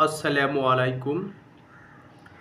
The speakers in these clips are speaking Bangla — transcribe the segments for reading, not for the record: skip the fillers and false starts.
আসসালামু আলাইকুম।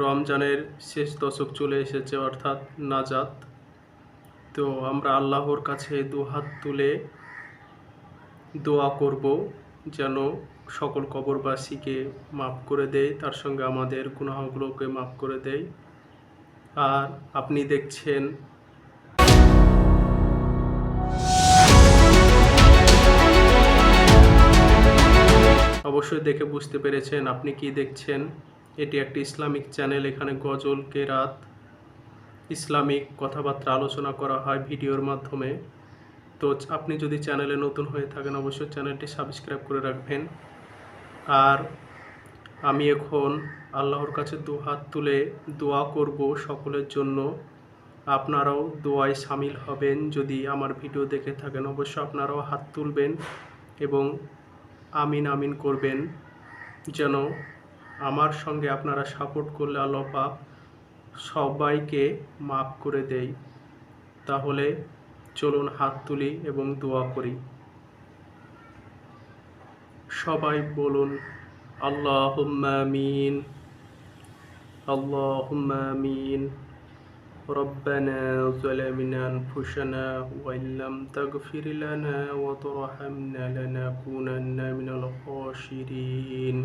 রমজানের শেষ দশক চলে এসেছে, অর্থাৎ নাজাত। তো আমরা আল্লাহর কাছে দুহাত তুলে দোয়া করব যেন সকল কবরবাসীকে মাফ করে দেয়, তার সঙ্গে আমাদের গুনাহগুলোকে মাফ করে দেয়। আর আপনি দেখছেন অবশ্যই দেখে বুঝতে পেরেছেন আপনি কি দেখছেন। এটি একটি ইসলামিক চ্যানেল। এখানে গজল, কেরাত, ইসলামিক কথাবার্তা আলোচনা করা হয় ভিডিওর মাধ্যমে। তো আপনি যদি চ্যানেলে নতুন হয়ে থাকেন অবশ্যই চ্যানেলটি সাবস্ক্রাইব করে রাখবেন। আর আমি এখন আল্লাহর কাছে দুহাত তুলে দোয়া করব সকলের জন্য। আপনারাও দোয়ায় সামিল হবেন। যদি আমার ভিডিও দেখে থাকেন অবশ্যই আপনারাও হাত তুলবেন এবং আমিন আমিন করবেন, যেন আমার সঙ্গে আপনারা সাপোর্ট করলে আল্লাহ পাক সবাইকে মাফ করে দেয়। তাহলে চলুন হাত তুলি এবং দোয়া করি। সবাই বলুন আল্লাহুম্মা আমিন, আল্লাহুম্মা আমিন। রব্বানা যালামনা আনফুসানা ওয়া ইল্লাম তাগফির লানা ওয়া তারহামনা লানাকুনান্না মিনাল খাসিরিন।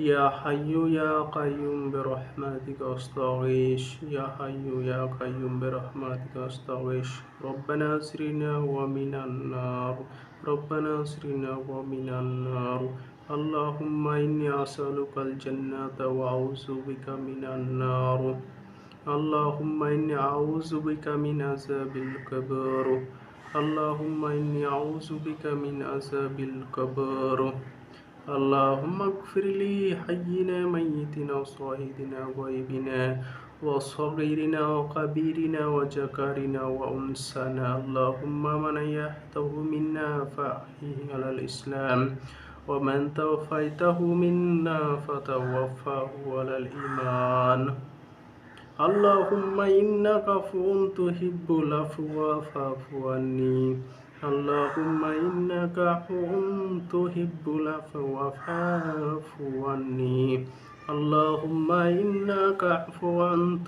ইয়া হাইয়্যু ইয়া কাইয়্যুম বিরহমাতিকা আস্তাগীস, ইয়া হাইয়্যু ইয়া কাইয়্যুম বিরহমাতিকা আস্তাগীস। রব্বানা আসরিনা ওয়া মিনান নার, রব্বানা আসরিনা ওয়া মিনান নার। আল্লাহুম্মা ইন্নী আসআলুকাল জান্নাতা ওয়া আউযু বিকা মিনান নার। আল্লাহুম্মা ইন্নী আউযু বিকা মিন আযাবিল কবর। আল্লাহুম্মা ইন্নী আউযু বিকা মিন আযাবিল কবর। اللهم اغفر لي حينا ميتنا وصاهدنا وغائبنا وصغيرنا وكبيرنا وذكرنا وأنثانا. اللهم من أحييته منا فأحيه على الإسلام، ومن توفيته منا فتوفاه على الإيمان. اللهم إنك عفو تحب العفو فاعف عني. اللهم إنك عفو تحب العفو فاعف عني. اللهم إنك عفو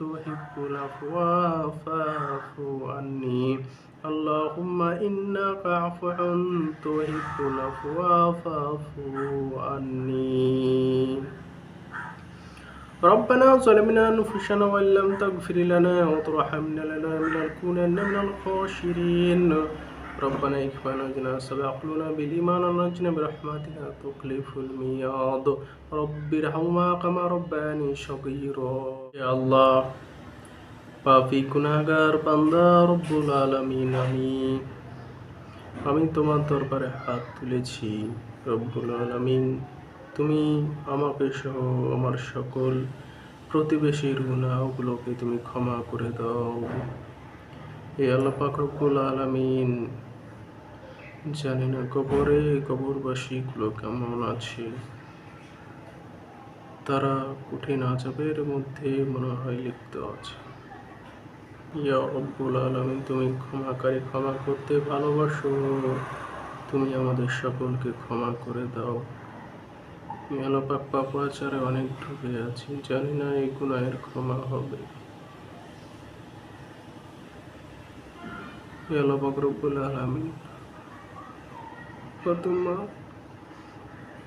تحب العفو فاعف عني. اللهم إنك عفو تحب العفو فاعف عني. ربنا ظلمنا أنفسنا وإن لم تغفر لنا وترحمنا لنكونن من الخاسرين. ربنا اغفر لنا سبقنا بالإيمان ونجنا برحمتك تخلف الميعاد. رب ارحمهما كما ربياني صغيرا. يا الله পাপী গুনাহগার বান্দা রব্বুল আলামিন, আমি তোমার দরবারে হাত তুলেছি। রব্বুল আলামিন, তুমি আমাকে সহ আমার সকল প্রতিবেশীর গুনাহগুলোকে তুমি ক্ষমা করে দাও। হে আল্লাহ পাক রব্বুল আলামিন, জানি না কবরবাসীগুলো কেমন আছে। তারা কঠিন আযাবের মধ্যে মনে হয় লিপ্ত আছে। ইয়া রব্বুল আলামিন, তুমি ক্ষমাকারী, ক্ষমা করতে ভালোবাসো। তুমি আমাদের সকলকে ক্ষমা করে দাও। আল্লাহ পাক পাপাচারে অনেক ঢুকে আছি, জানি না এই গুনাহের ক্ষমা হবে। আল্লাহ পাক রব্বুল আলামিন, কত মা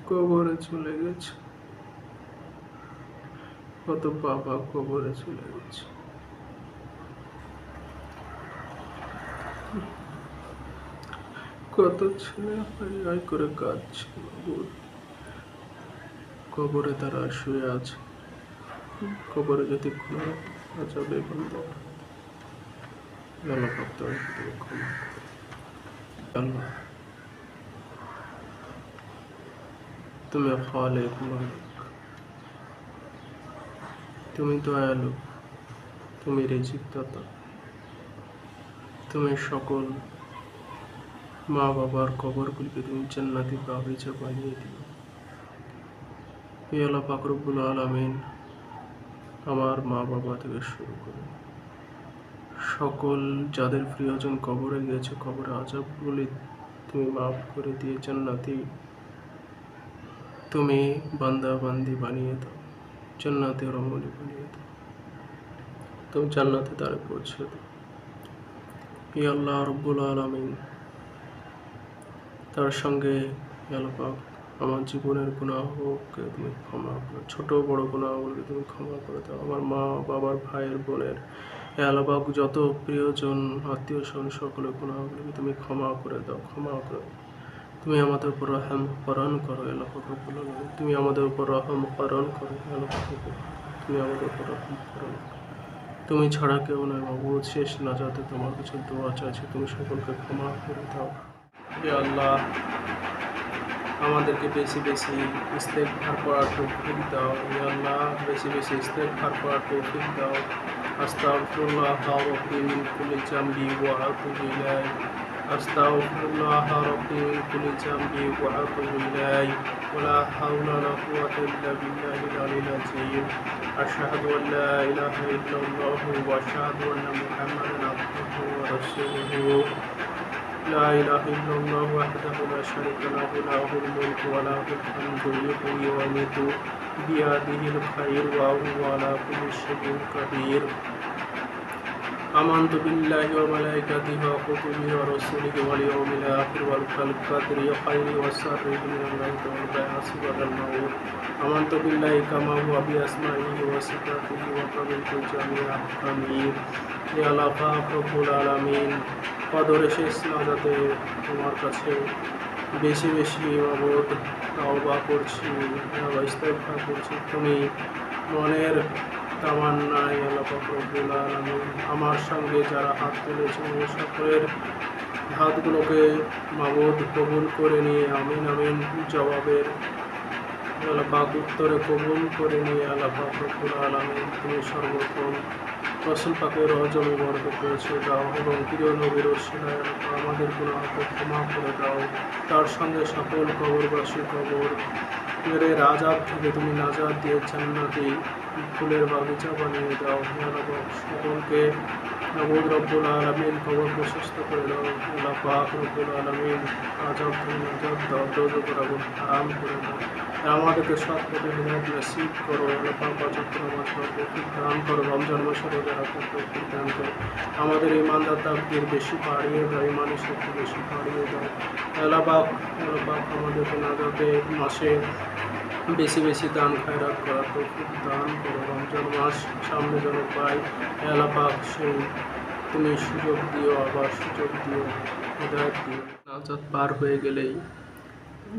কবরে চলে গেছে, কত বাবা কবরে চলে গেছে। কত ছেলে হাই করে কাঁদছে, কবরে তারা শুয়ে আছে। কবরে যদি কোনো আযাবে বন্ধ আল্লাহ পাক তাদেরকে ক্ষমা করে। আল্লাহ, তুমি খালিক মালিক, তুমি দয়ালু, তুমি রিজিক দাতা। তুমি সকল মা বাবার কবরগুলিকে তুমি জান্নাতি বাগিচা বানিয়ে দিও। হে আল্লাহ পাক রব্বুল আলামিন, আমার মা বাবা থেকে শুরু করে সকল যাদের প্রিয়জন কবরে গিয়েছে, কবরে আযাবগুলি তুমি মাফ করে দিয়ে জান্নাতি তুমি বান্দা বান্দি বানিয়ে দাও, জান্নাতে রমণী বানিয়ে দাও, তুমি জান্নাতে তারে পৌঁছে দাও। ইয়া আল্লাহ রব্বুল আলামিন, তার সঙ্গে আল্লাহ পাক আমার জীবনের গুনাহকে তুমি ক্ষমা করো, ছোট বড় গুনাহগুলোকে তুমি ক্ষমা করে দাও। আমার মা বাবার ভাইয়ের বোনের আল্লাহ পাক যত প্রিয়জন আত্মীয় স্বজন সকলের গুনাহগুলোকে তুমি ক্ষমা করে দাও, ক্ষমা করে দাও। তুমি আমাদের উপর রহম করণ করো আল্লাহ পাক রব্বুল আলামিন, তুমি আমাদের উপর রহম করণ করো আল্লাহ পাক রব্বুল আলামিন, তুমি আমাদের উপর রহম করণ করো। তুমি ছাড়া কেউ নয় মাবুদ, শেষ নাজাতে তোমার কাছে দোয়া চাইছি, তুমি সকলকে ক্ষমা করে দাও। হে আল্লাহ, আমাদেরকে বেশি বেশি ইস্তেগফার করার তৌফিক দাও। হে আল্লাহ, বেশি বেশি ইস্তেগফার করার তৌফিক দাও। আস্তাগফিরুল্লাহ রাব্বি মিন কুল্লি জামবি ওয়া আতুবু ইলাইহি, আস্তাগফিরুল্লাহ রাব্বি মিন কুল্লি জামবি ওয়া আতুবু ইলাইহি, ওয়া লা হাওলা ওয়া লা কুওয়াতা ইল্লা বিল্লাহিল আলিয়্যিল আযীম। আশহাদু আল লা ইলাহা ইল্লাল্লাহ ওয়া আশহাদু আন্না মুহাম্মাদান আবদুহু ওয়া রাসূলুহু। لا إله إلا الله وحده لا شريك له، له الملك وله الحمد، يحيي ويميت بيده الخير وهو على كل شيء قدير. آمنت بالله وملائكته وكتبه ورسله واليوم الآخر والقدر خيره وشره من الله والبعث بعد الموت. آمنت بالله كما هو بأسمائه وصفاته وقبلت جميع أحكامه. يا الله পাক রব্বুল আলামিন, কদরে শেষ নাজাতে তোমার কাছে বেশি বেশি মাবুদ তাওবা করছি, ইস্তেগফার করছি। তুমি মনের তামান্নায় আল্লাহ পাক রব্বুল আলামিন আমার সঙ্গে যারা হাত তুলেছে সকলের হাতগুলোকে মাবুদ কবুল করে নিয়ে আমিন আমিন জবাবের আল্লাহ পাক উত্তরে কবুল করে নিয়ে আল্লাহ পাক রব্বুল আলামিন তুমি সর্বপ্রথম রাসূল পাকের রজমে বরকত পৌঁছে দাও এবং প্রিয় নবীর ওসিলায় আমাদের গুনাহকে ক্ষমা করে দাও। তার সঙ্গে সকল কবরবাসী কবর এর আযাব থেকে তুমি নাজাত দিয়ে জান্নাতি ফুলের বাগিচা বানিয়ে দাও। সকলকে মাবুদ রব্বুল আলামিন কবর প্রশস্ত করে দাও। আল্লাহ পাক রব্বুল আলামিন আযাব থেকে নাজাত দাও, দোজখের আগুন হারাম করে দাও। আমাদেরকে সৎ পথে হিদায়াত নসিব করো। আল্লাহ পাক ওয়াজিব নামাজ পড়ার তৌফিক দান করো। রমজান মাসে রোজা রাখার তৌফিক দান করো। আমাদের ইমানদার তাকদীর বেশি বাড়িয়ে দাও, ইমানের শক্তি বেশি বাড়িয়ে দাও। আল্লাহ পাক আমাদেরকে নাজাতের মাসে বেশি বেশি দান খায়রাত করার তৌফিক দান করো। রমজান মাস সামনে যেন পাই, আল্লাহ পাক সেই তুমি সুযোগ দিও, আবার সুযোগ দিও, হিদায়াত দিও। নাজাত পার হয়ে গেলেই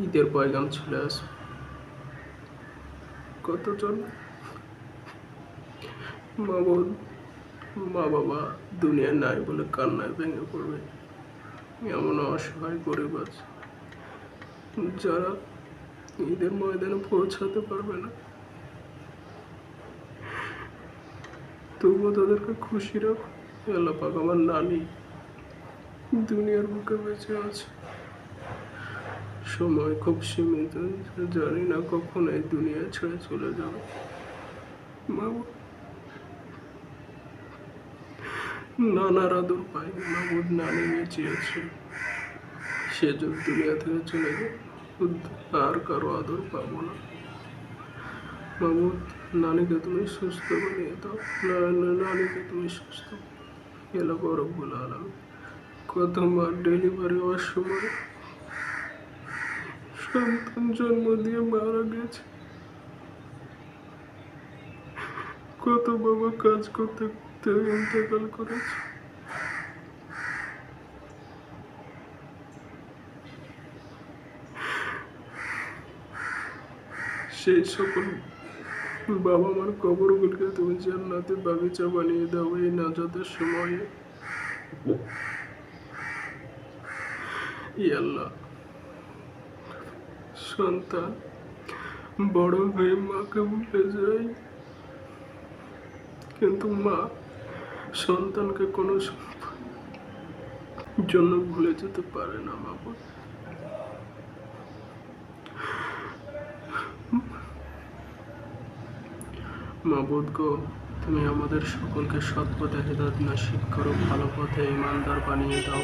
ঈদের পয়গাম চলে আসবে। কতজন মাবুদ মা বাবা দুনিয়া নাই বলে কান্নায় ভেঙে পড়বে, এমন অসহায় গরিব আছে যারা ঈদের ময়দানে পৌঁছাতে পারবে না, তবুও তাদেরকে খুশি রাখো। আল্লাহ পাক আমার নানি দুনিয়ার বুকে বেঁচে আছে, সময় খুব সীমিত, জানি না কখন এই দুনিয়া ছেড়ে চলে যাবে। মাবুদ নানার আদর পাই, মাবুদ নানি বেঁচে আছে, সে যদি দুনিয়া থেকে চলে যায় আর কারো আদর পাবো না। মাবুদ নানিকে তুমি সুস্থ বানিয়ে দাও, নানিকে তুমি সুস্থ। আল্লাহ রব্বুল আলামিন, কত মার ডেলিভারি হওয়ার সময় সন্তান জন্ম দিয়ে মারা গেছে, কত বাবা কাজ করতে করতে ইন্তেকাল করেছে। সেই সকল বাবা মার কবরগুলোকে তুমি জান্নাতে বাগিচা বানিয়ে দাও এই নাজাতের সময়ে। ইয়া আল্লাহ, সন্তান বড় হয়ে মাকে ভুলে যায়, কিন্তু মা সন্তানকে কোনো জন্য ভুলে যেতে পারে না। মাবুদ মাবুদ গো, তুমি আমাদের সকলকে সৎ পথে হিদায়াত নসিব করো, ভালো পথে ইমানদার বানিয়ে দাও।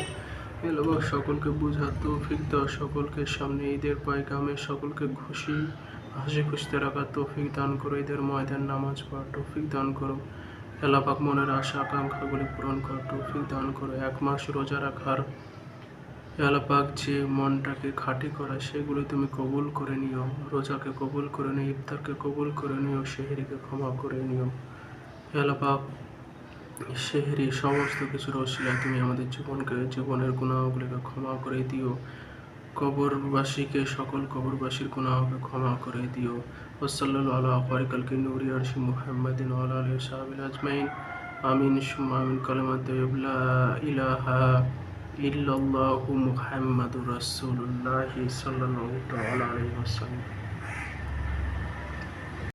এলাকা সকলকে বুঝার তৌফিক দাও, সকলকে সামনে ঈদের পয়গামে সকলকে হাসি খুশিতে রাখার তৌফিক দান করো, ঈদের ময়দান নামাজ পড়ার তৌফিক দান করো। এলাপাক মনের আশা আকাঙ্ক্ষাগুলি পূরণ করার তৌফিক দান করো। 1 মাস রোজা রাখার আল্লাপাক যে মনটাকে খাঁটি করা সেগুলো তুমি কবুল করে নিও, রোজাকে কবুল করে নিও, ইফতারকে কবুল করে নিও, সেহরিকে ক্ষমা করে নিও। আল্লাপাক সেহরি সমস্ত কিছুর ওসিলায় তুমি আমাদের জীবনের গুনাহগুলিকে ক্ষমা করে দিও। কবরবাসীকে সকল কবরবাসীর গুনাহকে ক্ষমা করে দিও। ওয়াসাল্লাল্লাহু আলা ফারিকালকি নূরি আরশি মুহাম্মাদিন ওয়া আলা আলিহি ওয়া সাহবিহি আজমাইন। আমিন সুম্মা আমিন। কালিমাত তাইয়্যিবা লা ইলাহা ইল্লাল্লাহু মুহাম্মাদুর রাসূলুল্লাহ সাল্লাল্লাহু তাআলা আলাইহি ওয়াসাল্লাম।